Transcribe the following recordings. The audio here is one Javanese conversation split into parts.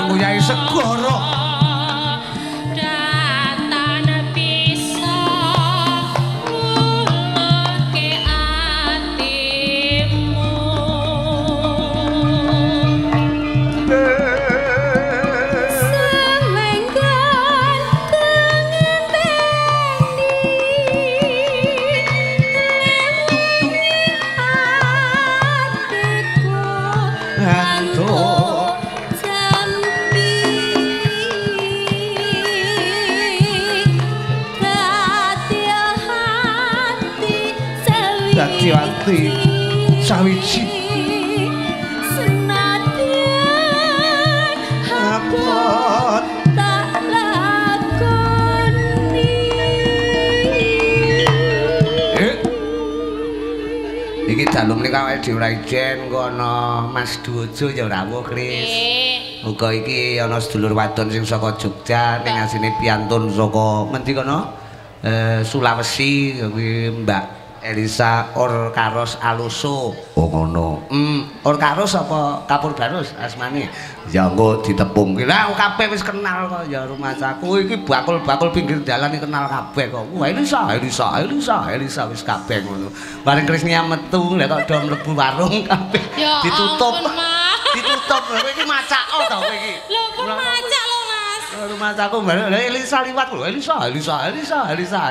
kanggo Nyai Segara. Dadi ati sawiji senadyan abot tak lakoni. Iki dalem ning awake dhewe ora ijen kono Mas Duojo ya ora wuh Kris. Muga iki ana sedulur wadon sing saka Jogja ning asine piantun saka mendi kono Sulawesi kuwi Mbak Elisa Orkaros Aluso. Oh ngono. Orkaros apa Kapur Barus asmane? Ya engko ditepungke. Lah kabeh wis kenal kok ya rumahku iki bakul-bakul pinggir dalan iki kenal kabeh kok. Wah Elisa wis kabeh ngono. Bareng Krisnia metu lek kok do mlebu warung kabeh ditutup. Ditutup. Kowe iki macako to kowe iki. Lho pun macak lho Mas. Rumahku bareng Elisa liwat lho. Elisa.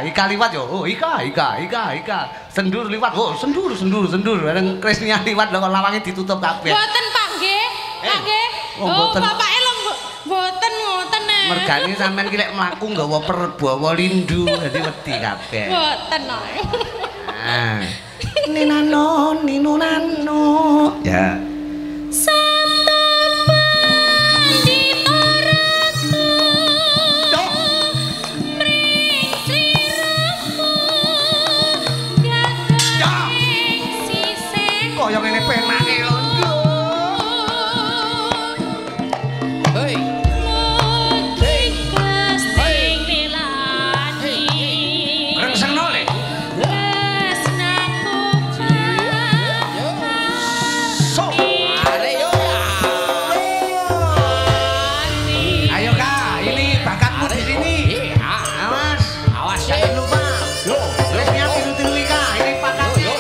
Ika liwat yo. Oh Ika. Sendur liwat. Oh sendur. Bareng Krisnia liwat lho kok lawange ditutup kabeh. Mboten Pak nggih. Pak nggih. Oh bapake lho mboten ngoten. Mergane sampean ki lek mlaku nggawa perbawa lindu dadi wedi kabeh. Mboten kok. Nah. Ninunano. Ya. Kaya ngene penake lho. Hei. Hei. Rengsengno le. So. Are yo. Ayo Kak, ini bakatmu di sini. Awas jangan lupa. Lesnya tiru-tiru Kak, ini bakatnya.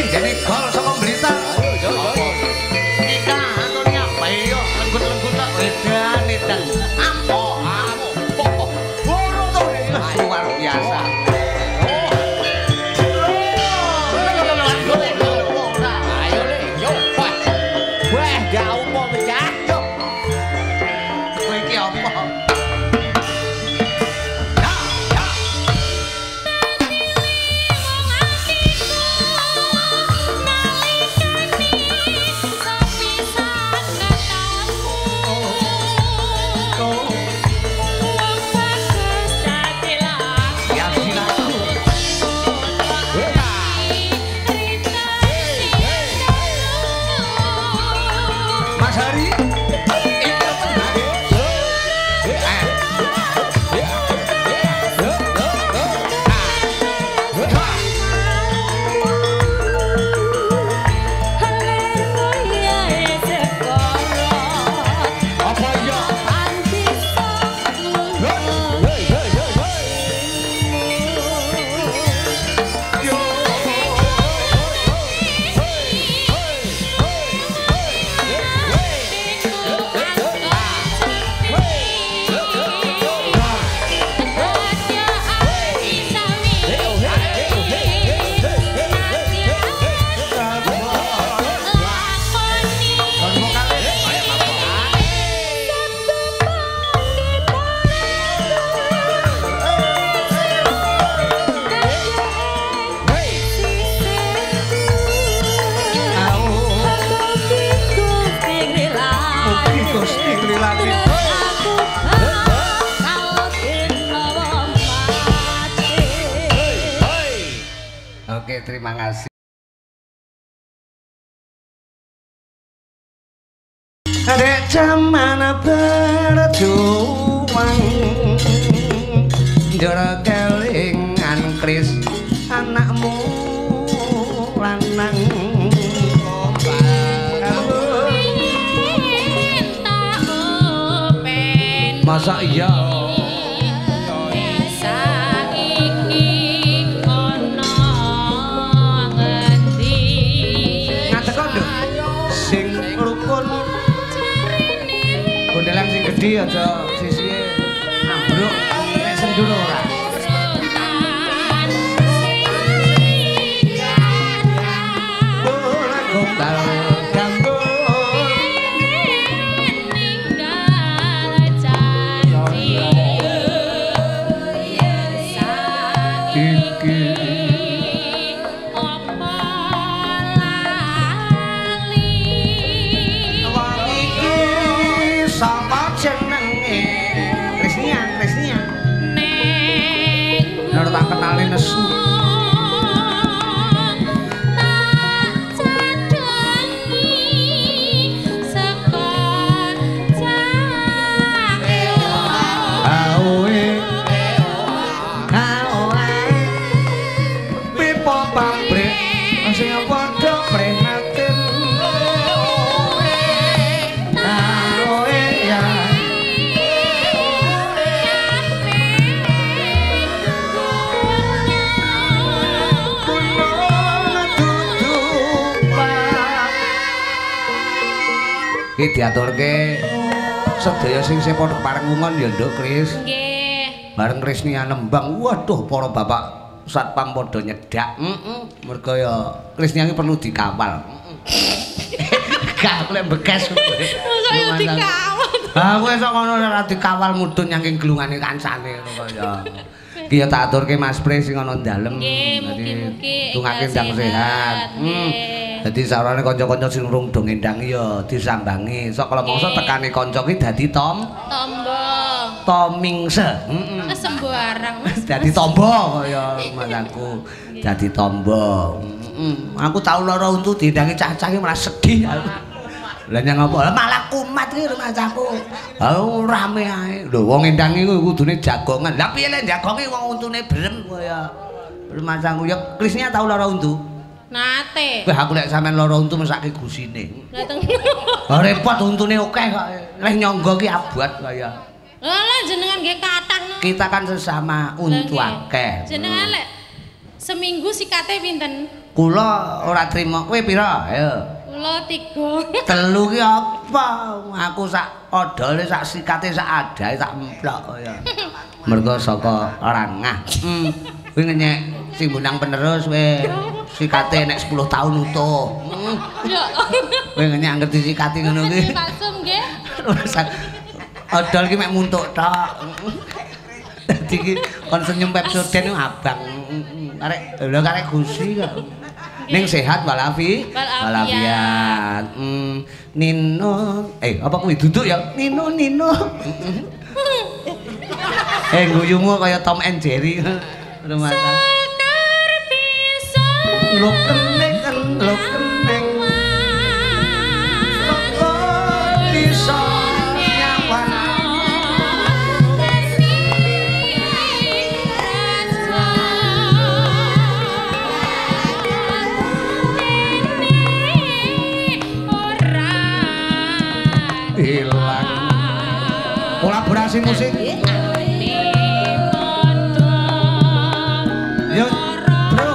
Jadi gol sama berita. Ika Antonia Bayo lenggut-lenggut tak edan edan. Ampo. Boro to luar biasa. Ayo le yo. Wah, gak opo pecah. Kowe iki opo? Oke, terima kasih. Adek zaman berjuang jara kelingan Kris anakmu lanang Masa iya? Gede aja sisihe ambruk nek sendur ora. Ora gombal gambul ninggal janji iki apa lali wong iki sapa jenenge Krisnia nek tak kenali nesu iki diaturke sedaya sing padha parengungan ya Nduk Kris. Nggih. Bareng Krisnia nembang. Waduh para bapak satpam padha nyedak. Mergo ya Krisnia iki perlu dikawal. Gak oleh bekas kowe. Mosok yo dikawal. Ha kowe sok ngono ora dikawal mudhun nyangking glungane kancane ngono kaya. Iki ya tak aturke Mas Pris sing ana dalem. Nggih, mugi-mugi tungake ndang sehat. Dadi sarane kanca-kanca sing rung do ngendangi ya disambangi. Sok kala mangsa tekane kanca ki dadi tombo. Tomingse. Heeh. Sembarang. Dadi tombo kaya mandanku. Dadi tombo. Aku tau lara untu diendangi cah-cah ki malah sedih aku. Lah nyang apa? Malah kumat ki rumahku. Oh rame ae. Lho wong ngendangi kuwi kudune jagongan. Lah piye lek jagongi wong untune brem kaya rumahku ya Krisnya tau lara untu. Nate. Wah aku lek sampean lara untu mesake gusine. Lah teng. Repot untune akeh kok. Leh nyangga ki abot kaya. Lah jenengan nggih kathah. Kita kan sesama untu akeh. Jenengan lek seminggu sikate pinten? Kula ora trima. Kowe pira? Ayo. Kula 3. 3 ki apa? Aku sak odole sak sikate sak adahe sak emplok kaya. Mergo saka Rangah. Kuwi ngenyek sing bunang penerus kowe sikate nek 10 tahun utuh. Ya. Kowe ngenyek ngerti sikate ngono ki. Pasum nggih. Odol ki mek muntuk tok. Dadi ki kon senyum Pepsodent abang. Arek lho karek gusi kok. Ning sehat walafiat. Nino apa kuwi duduk ya? Nino. Guyumu kaya Tom and Jerry. Rumatan. Lho keneng. Bisa nyawan. Hilang. Kolaborasi musik. Yo, bro.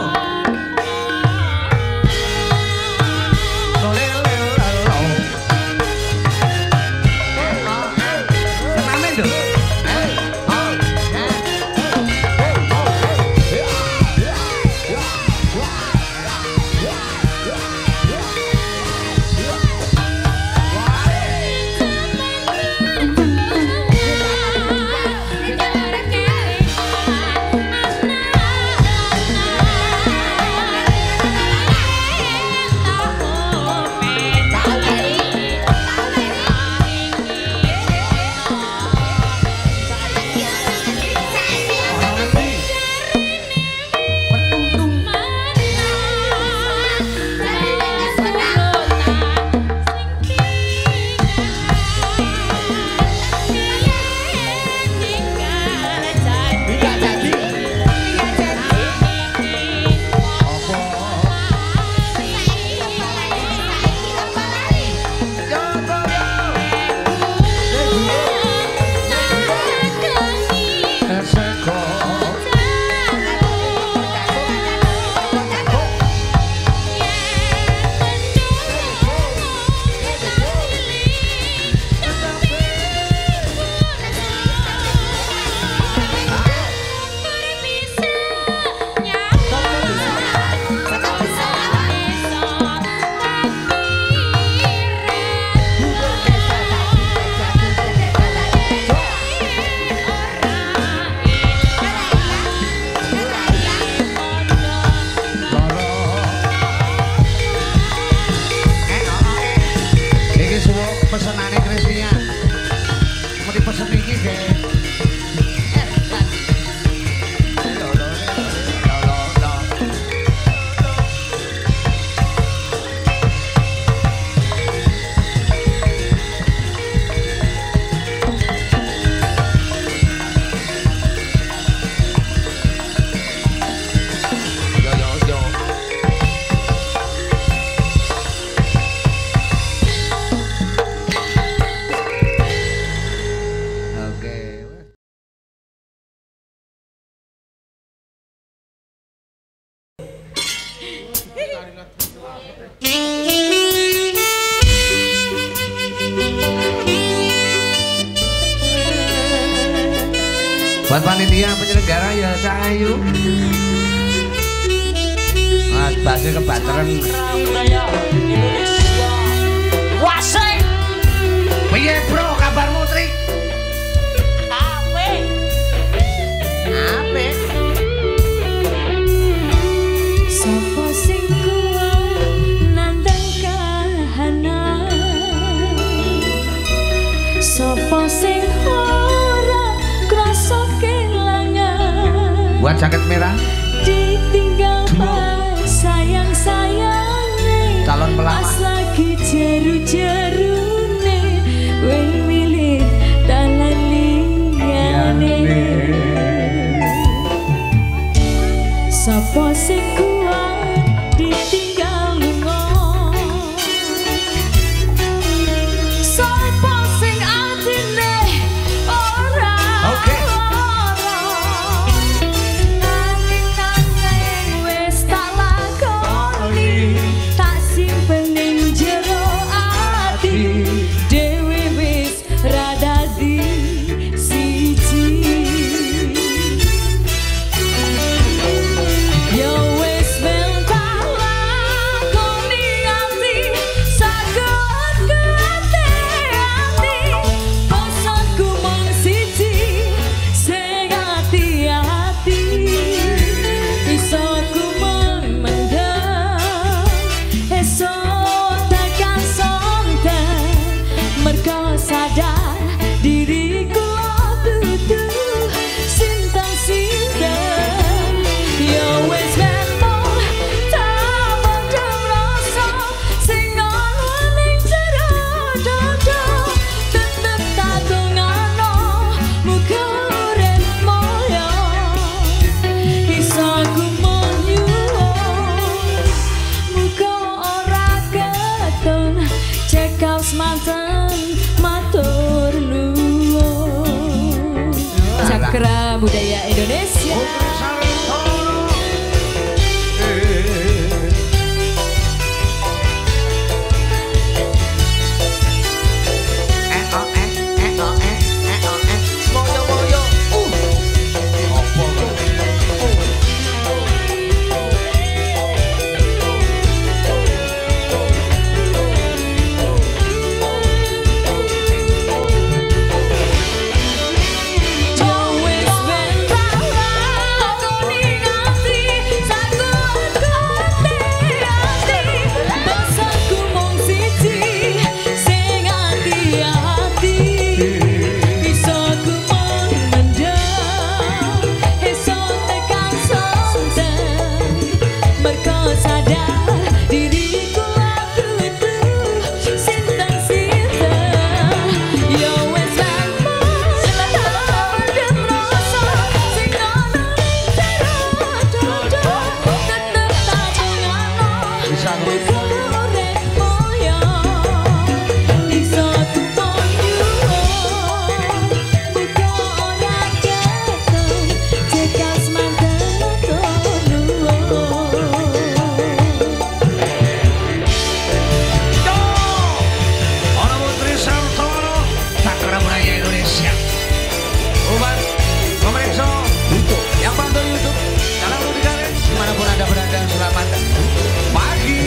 Buat panitia penyelenggara ya Cak Ayu. Mas Basir kebateran. Wasik. Piye bro kabarmu Trik? Apik. Apik. Sapa sing kuat nandang kahanan? Sapa sing ora krasa kelangan? Buat jaket merah. Ditinggal pas sayang-sayange. Calon pelamar. Pas lagi jeru-jerune wing milih dalan liyane. Sapa sing kuat ditinggal lunga? Sapa sing atine ora Oke. nanging wis tak lakoni, tak simpen ning jero ati, dhewe wis ra dadi siji. Yo wis mental lakoni ati, sagot kate ati, pesanku mung siji, sing hati-hati. Iso ku mendem, esok takkan sonten, mergo sadar diriku dudu sinten-sinten. Yo wis memang tak mendem rasa sing ana ning jero dada, tetep tak tungano muga urip moyo. Iso ku menyuwun muga ora keton, cekal semanten matur nuwun. Cakra Budaya Indonesia. Moyo moyo. Apa kok? Yo wis mental lakoni ati, sagot kate ati, pesanku mung siji, sing hati-hati. Iso ku mendem, esok tekan sonten, mergo sadar diriku dudu sinten-sinten. Yo wis memang tak mendem rasa sing ana ning jero dada, tetep tak tungano Bisa muga urip moyo. Iso ku menyuwun muga ora keton, cekal semanten matur nuwun. Orang Putri Sartono, Cakra Budaya Indonesia. Umat pemirsa yang pantau YouTube, dalam dimanapun anda berada, selamat pagi.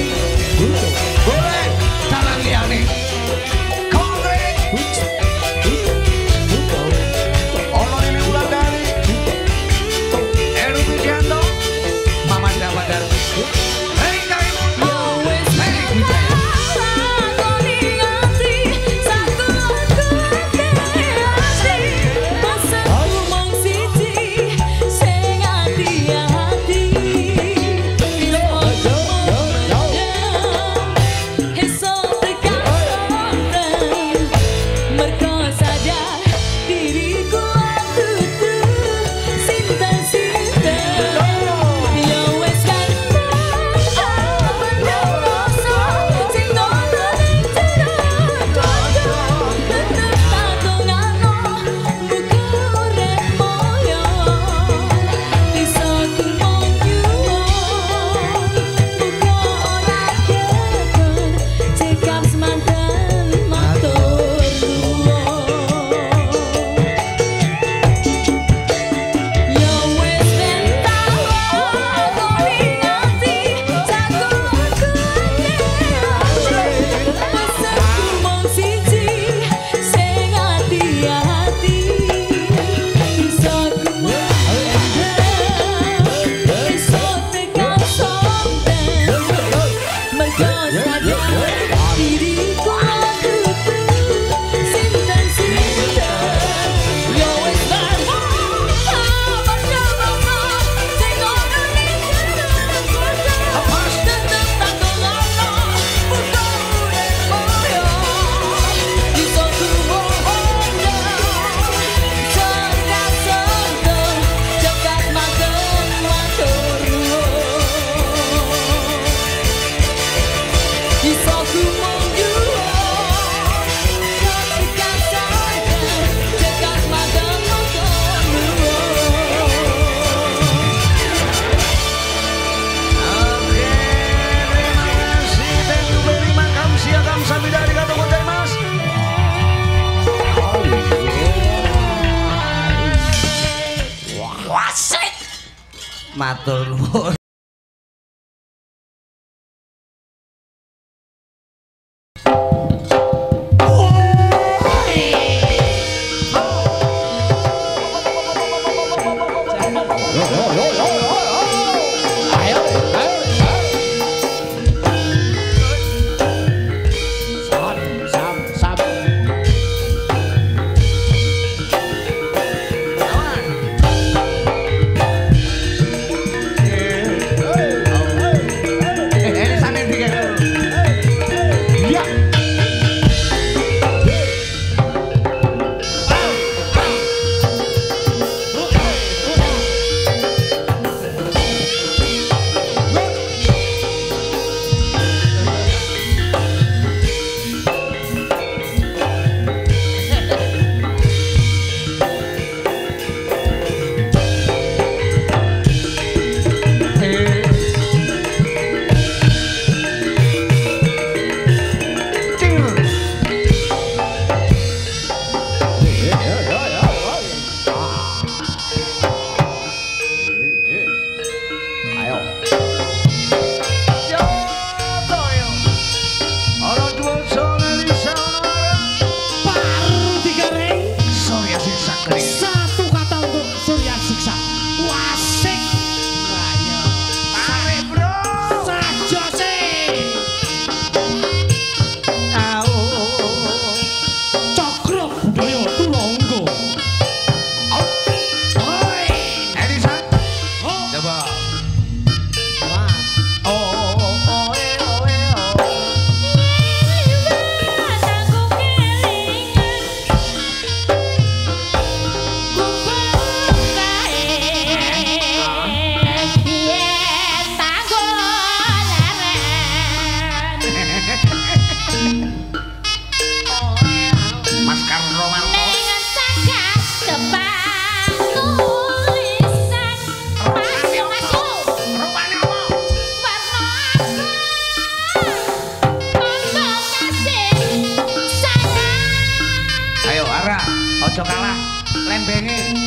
Matur nuwun. Ayo Ara, ojo kalah, lembengi.